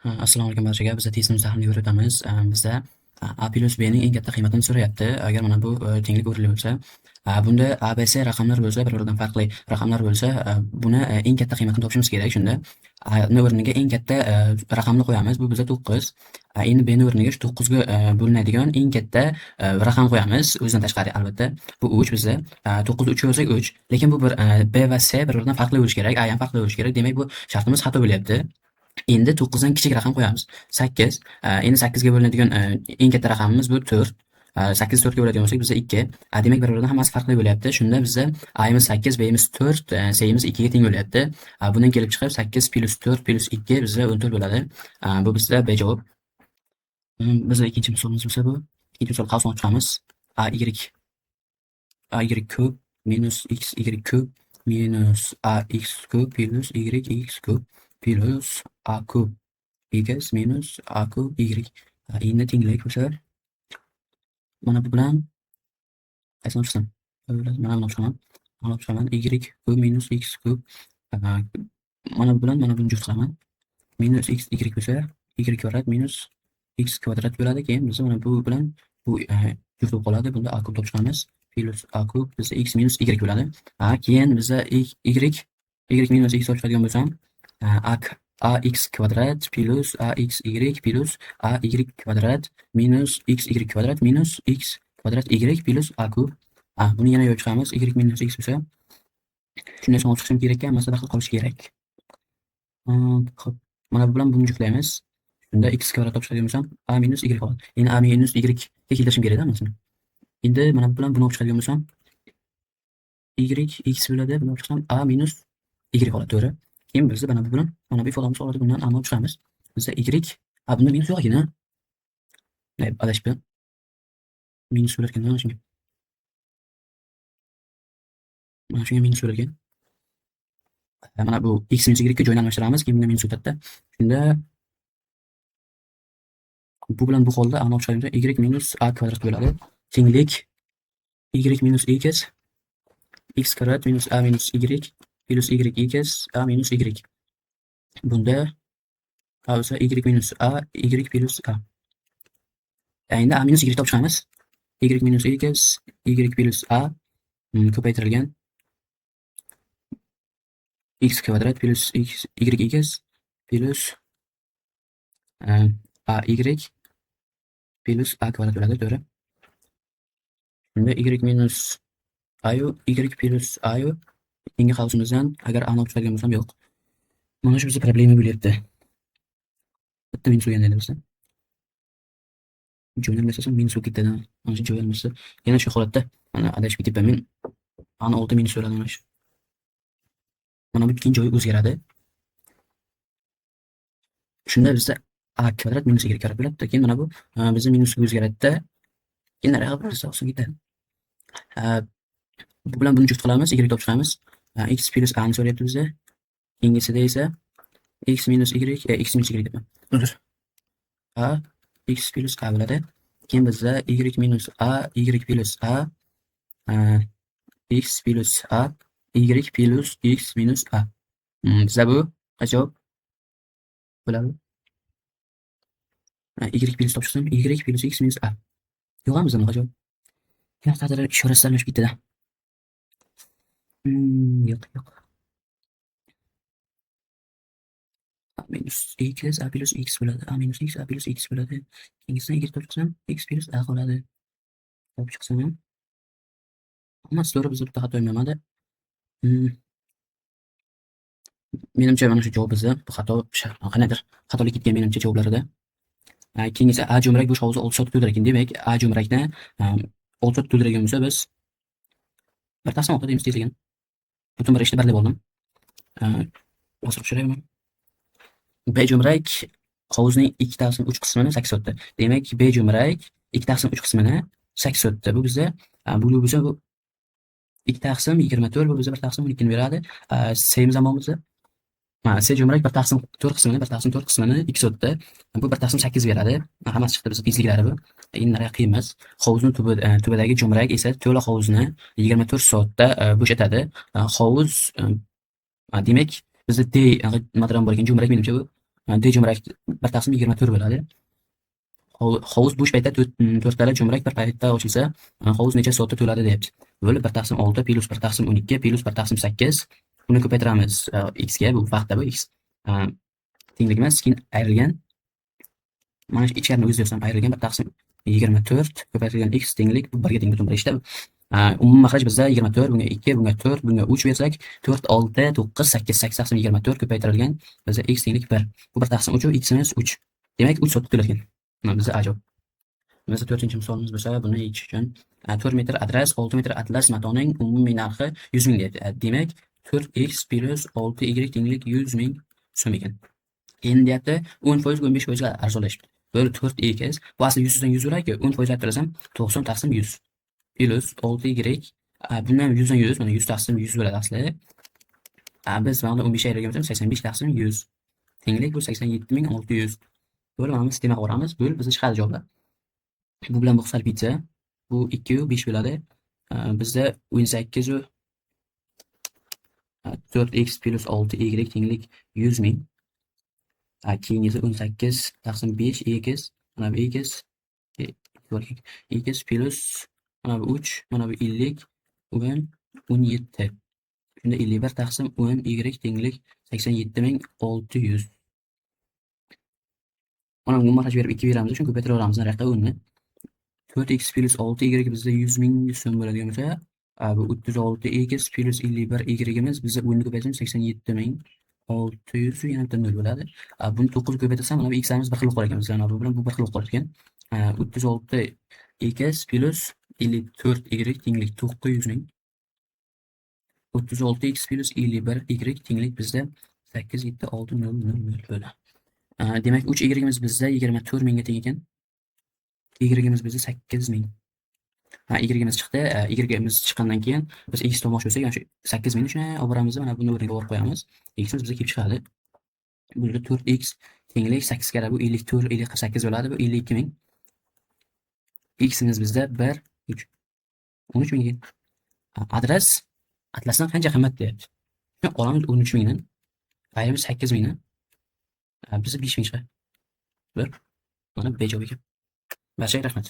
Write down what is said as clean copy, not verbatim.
Assalomu alaykum barchaga. Bizda testimizni tahlil yuritamiz. Bizda A plus Bning eng katta qiymatini so'rayapti. Agar mana bu tenglik o'rinli bo'lsa, bunda ABC raqamlar bo'lsa, bir-biridan farqli raqamlar bo'lsa, buni eng katta qiymatini topishimiz kerak. Shunda A'ni o'rniga eng katta raqamni qo'yamiz. Bu bizda 9. Endi Bni o'rniga shu 9 ga bo'linadigan eng katta raqam qo'yamiz. O'zidan tashqari albatta. Bu 3 bizda 9 3 yozsak 3. Lekin bu bir B va C bir-biridan farqli bo'lishi kerak. A ham farqli bo'lishi kerak. Demak, bu shartimiz xato bo'lyapti. Endi 9 dan kichik raqam qo'yamiz. 8. Endi 8 ga bo'linadigan eng katta raqamimiz bu 4. 8 4 ga bo'ladigan bo'lsak bizda 2. Demak bir-biridan hammasi farqli bo'lyapti. Shunda bizda A'imiz 8, B'imiz 4, C'imiz 2 ga teng bo'lyapti. Bundan kelib chiqib 8 plus 4 plus 2 bizda 14 bo'ladi. Bu bizda B javob. Bizda ikkinchi misolimiz bo'lsa bu. Ikkinchi misol qavsni ochamiz. A y kub minus x y kub minus ax kub plus y x kub plus a kub x minus a kub y. Endi tenglik bo'lsa mana bu bilan qaysini ochsam? Mana buni ochaman. Mana ochaman. Y kub minus x kub mana bu bilan mana buni juft qilaman. Minus x y bo'lsa y kvadrat minus x kvadrat bo'ladi. Keyin biz mana bu bilan bu juft bo'lib qoladi. Bunda a kub topishamiz. Plus a kub bizda x minus y bo'ladi. Keyin bizda y minus x ochadigan bo'lsam ax kvadrat plus ax y plus ay kvadrat minus x y kvadrat minus x kvadrat y plus a kub. Buni yana yo'q chiqamiz. Y minus x bo'lsa shunday so'ng chiqishim kerak ekan, masalada qolib qolishi kerak. Xo'p, mana bu bilan buni juftlaymiz. Shunda x kvadrat topishadigan bo'lsam a minus y qoladi. Endi a minus y ga keltirishim kerak-da masalan. Endi mana bu bilan buni olib chiqadigan bo'lsam y x bo'ladi. Buni olib chiqsam a minus y qoladi, to'g'ri? Keyin biz mana bu bilan mana bu ifodamiz qoladi. Bundan a'ni olib chiqamiz. Bizda y bunda minus yo'q ekan. Adashibdi. Minus bo'lar ekan mana shunga. Mana shunga minus bo'lar ekan. Mana bu x minus y ga joyni almashtiramiz. Keyin bunga minus o'tadi. Shunda bu bilan bu holda a'ni olib chiqadigan y minus a kvadrat bo'ladi. Tenglik y minus x kvadrat minus a minus y plus y a minus y. Bunda a bo'lsa y minus a y plus a. Endi a minus y topishamiz. Y minus y plus a ko'paytirilgan x kvadrat plus y plus a y plus a kvadrat bo'ladi, to'g'ri? Shunda y minus a y plus a keyingi qavsimizdan agar a'ni olib chiqadigan bo'lsam yo'q. Mana shu bizga problema bo'lyapti. Bitta minus bo'lgan edi bizda. Joyni almashtirsam minus bo'lib ketadi. Mana shu joy almashsa yana shu holatda mana adashib ketibman men. A'ni 6 minus bo'ladi mana shu. Mana bu ikkinchi joyi o'zgaradi. Shunda bizda a kvadrat minus y kvadrat bo'ladi. Keyin mana bu bizning minusga o'zgaradi-da. Keyin naryoqqa birisi oson ketadi. Bu bilan buni juft qilamiz, y topib chiqamiz. X plus a ni so'rayapti bizda. Keyingisida esa x minus y debman. Uzr. X plus a bo'ladi. Keyin bizda y minus a y plus a x plus a y plus x minus a. Bizda bu qaysi javob bo'ladi? Y plus topishsam y plus x minus a. Yo'qmi bizda bunaqa javob? Yo'q, taqdir ishorasi almashib ketdi-da. Yo'q. A minus x a plus x bo'ladi. A minus x a plus x bo'ladi. Keyingisini y topib chiqsam x plus a qoladi. Topib chiqsam ham hammasi to'g'ri, bizda bitta xato bo'lmadi. Menimcha mana shu javob bizda bu xato qanaqadir xatolik ketgan menimcha javoblarida. Keyingisi a jo'mrak bo'sh hovuzi 6 soat to'ldirar ekan. Demak, a jo'mrakni 6 soat to'ldiradigan bo'lsa biz 1/6 deymiz tezligini. Butun bir ishni birlab oldim. Bosib tushiraman. B jo'mrak hovuzning 2/3 qismini 8 soatda. Demak, B jo'mrak 2/3 qismini 8 soatda. Bu bizda bo'lib bo'lsa bu 2/24, bu bizga 1/12 ni beradi. C'miz ham bo'lsa C jo'mrak 1/4 qismini 2 soatda. Bu 1/8 beradi. Hammasi chiqdi bizning tezliklari bu. Endi naryoq qiyin emas. Hovuzning tubidagi jo'mrak esa to'la hovuzni 24 soatda bo'shatadi. Hovuz demak bizda D nimadan bor ekan? Jo'mrak menimcha bu D jo'mrak 1/24 bo'ladi. Hovuz bo'sh paytda to'rttala jo'mrak bir paytda ochilsa, hovuz necha soatda to'ladi deyapti. Bo'lib 1/6 plus 1/12 plus 1/8. Buni ko'paytiramiz x ga, bu vaqtda bu x tenglik emas, keyin ayrilgan. Mana shu ichkarini o'zi yozsam, ayrilgan 1/24 ko'paytirilgan x tenglik bu 1 ga teng butun bir ishda. Umumiy maxraj bizda 24, bunga 2, bunga 4, bunga 3 bersak, 4, 6, 9, 8, 8/24 ko'paytirilgan bizda x tenglik 1. Bu 1/3 x-imiz 3. Demak 3 soatda to'ladigan. Mana bizda A javob. Bizda 4-chi misolimiz bo'lsa, buni yechish uchun 4 metr adras, 6 metr atlas matoning umumiy narxi 100 ming deyapti. Demak 4x plus 6y tenglik 100 ming so'm ekan. Endi deyapti 10% 15% ga arzonlashibdi. Böyle 4x bu aslida 100 dan 100 bo'ladi-ku, 10% aytib 90 taqsim 100 plus 6y bundan 100 dan 100, mana 100 taqsim 100 bo'ladi asli. Biz mana 15 ayirgan bo'lsa 85 taqsim 100 tenglik bu 87600. Böyle mana sistemaga boramiz. Bo'lib bizga chiqadi javoblar. Bu bilan bu salbiycha bu 2 u 5 bo'ladi. Bizda 18 u 4x plus 6y tenglik 100 ming. Keyin esa 18 taqsim 5 x, mana bu x x plus mana bu 3, mana bu 50, bugun 17. Shunda 51 taqsim 10 y tenglik 87600. Mana bu maxraj berib 2 beramiz, shuni ko'paytira olamiz nariyoqqa 10 ni. 4x plus 6y bizda 100 ming so'm bo'ladigan bo'lsa, bu 36x plus 51 y'imiz bizda 10 ni ko'paytirsak 87600 yana bitta 0 bo'ladi. Buni 9 ko'paytirsam mana bu x'imiz bir xil bo'lib qolgan bizlar. Bu bilan bu bir xil bo'lib qolgan. 36x plus 54y tenglik 900 ming. 36x plus 51y tenglik bizda 87600 bo'ladi. Demak 3y'imiz bizda 24 mingga teng ekan. Y'imiz bizda 8 ming. Y'imiz chiqdi. Y'imiz chiqqandan keyin biz x tomosh bo'lsak, ana shu 8 mingni shuna olib boramiz, mana buni o'rniga olib qo'yamiz. X'imiz bizga kelib chiqadi. Burada 4x tenglik 8 kara bu 54, 48 bo'ladi. Bu 52 ming. X'imiz bizda 1, 3, 13 ming. Adres atlasdan qancha qimmat deyapti. Shuni olamiz 13 mingdan. Ayimiz 8 mingdan. Bizda 5 ming chiqadi. Mana B javob ekan. Barchaga rahmat.